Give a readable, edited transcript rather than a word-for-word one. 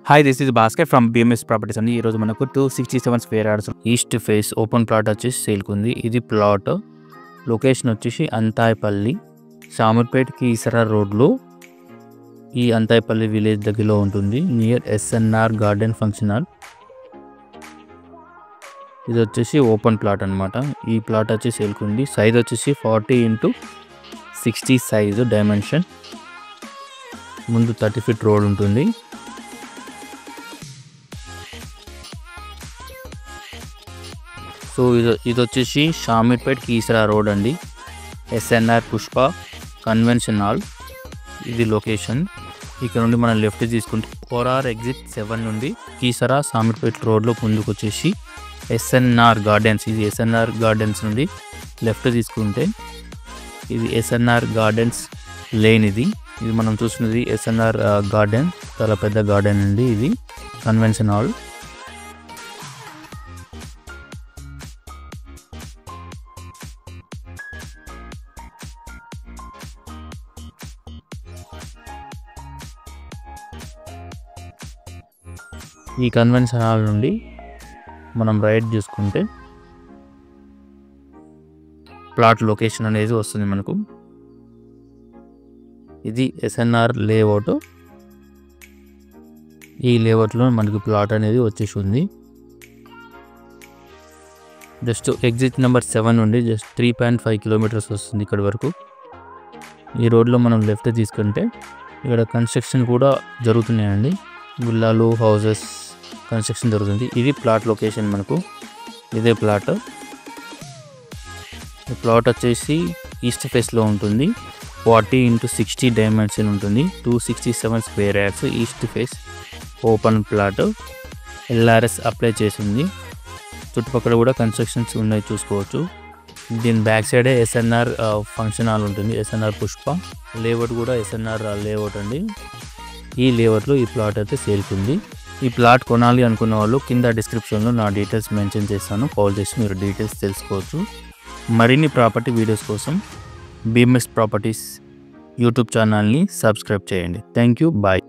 Hi this is Bhaskar from BMS properties అండి. ఈరోజు మనకు 267 square yards east face open plot వచ్చేసి సేల్కుంది. ఇది ప్లాట్ లొకేషన్ వచ్చేసి అంతాయపల్లి, షామర్పేట్ కీసరా రోడ్లో ఈ అంతాయపల్లి విలేజ్ దగ్గరలో ఉంటుంది, near SNR garden function hall. ఇది వచ్చేసి ఓపెన్ ప్లాట్ అనమాట. ఈ ప్లాట్ వచ్చి సేల్కుంది. సైజ్ వచ్చేసి 40x60 సైజు డైమెన్షన్. ముందు 30 ఫీట్ రోడ్ ఉంటుంది. సో ఇది వచ్చేసి షామీర్పేట్ కీసరా రోడ్ అండి, ఎస్ఎన్ఆర్ పుష్ప కన్వెన్షన్ హాల్. ఇది లొకేషన్. ఇక్కడ నుండి మనం లెఫ్ట్ తీసుకుంటే 4R ఎగ్జిట్ 7 నుండి కీసరా షామీర్పేట్ రోడ్లో ముందుకు వచ్చేసి ఎస్ఎన్ఆర్ గార్డెన్స్. ఇది ఎస్ఎన్ఆర్ గార్డెన్స్ నుండి లెఫ్ట్ తీసుకుంటే ఇది ఎస్ఎన్ఆర్ గార్డెన్స్ లేన్. ఇది మనం చూస్తున్నది ఎస్ఎన్ఆర్ గార్డెన్, చాలా పెద్ద గార్డెన్ అండి. ఇది కన్వెన్షన్ హాల్. ఈ కన్వెన్షన్ హాల్ నుండి మనం రైట్ చూసుకుంటే ప్లాట్ లొకేషన్ అనేది వస్తుంది మనకు. ఇది ఎస్ఎన్ఆర్ లేఅవుట్. ఈ లేఅవుట్లో మనకు ప్లాట్ అనేది వచ్చేసి ఉంది. జస్ట్ ఎగ్జిట్ నెంబర్ 7 నుండి జస్ట్ 3.5 కిలోమీటర్స్ వస్తుంది ఇక్కడ వరకు. ఈ రోడ్లో మనం లెఫ్ట్ తీసుకుంటే ఇక్కడ కన్స్ట్రక్షన్ కూడా జరుగుతున్నాయండి. విల్లాలు, హౌసెస్ కన్స్ట్రక్షన్ జరుగుతుంది. ఇది ప్లాట్ లొకేషన్ మనకు. ఇదే ప్లాట్. ఈ ప్లాట్ వచ్చేసి ఈస్ట్ ఫేస్లో ఉంటుంది. 40x60 డైమెన్షన్ ఉంటుంది. 267 square yards east face open plot. LRS apply చేసింది. చుట్టుపక్కల కూడా కన్స్ట్రక్షన్స్ ఉన్నాయి, చూసుకోవచ్చు. దీని బ్యాక్ సైడే ఎస్ఎన్ఆర్ ఫంక్షన్ హాల్ ఉంటుంది. ఎస్ఎన్ఆర్ పుష్ప లేఅవుట్ కూడా ఎస్ఎన్ఆర్ లేఅవుట్ అండి. ఈ లేఅవుట్లో ఈ ప్లాట్ అయితే సేల్కుంది. ఈ ప్లాట్ కొనాలి అనుకున్న వాళ్ళు కింద డిస్క్రిప్షన్లో నా డీటెయిల్స్ మెన్షన్ చేస్తాను. కాల్ చేసి మీరు డీటెయిల్స్ తెలుసుకోవచ్చు. మరిన్ని ప్రాపర్టీ వీడియోస్ కోసం బిఎంఎస్ ప్రాపర్టీస్ యూట్యూబ్ ఛానల్ని సబ్స్క్రైబ్ చేయండి. Thank you. బాయ్.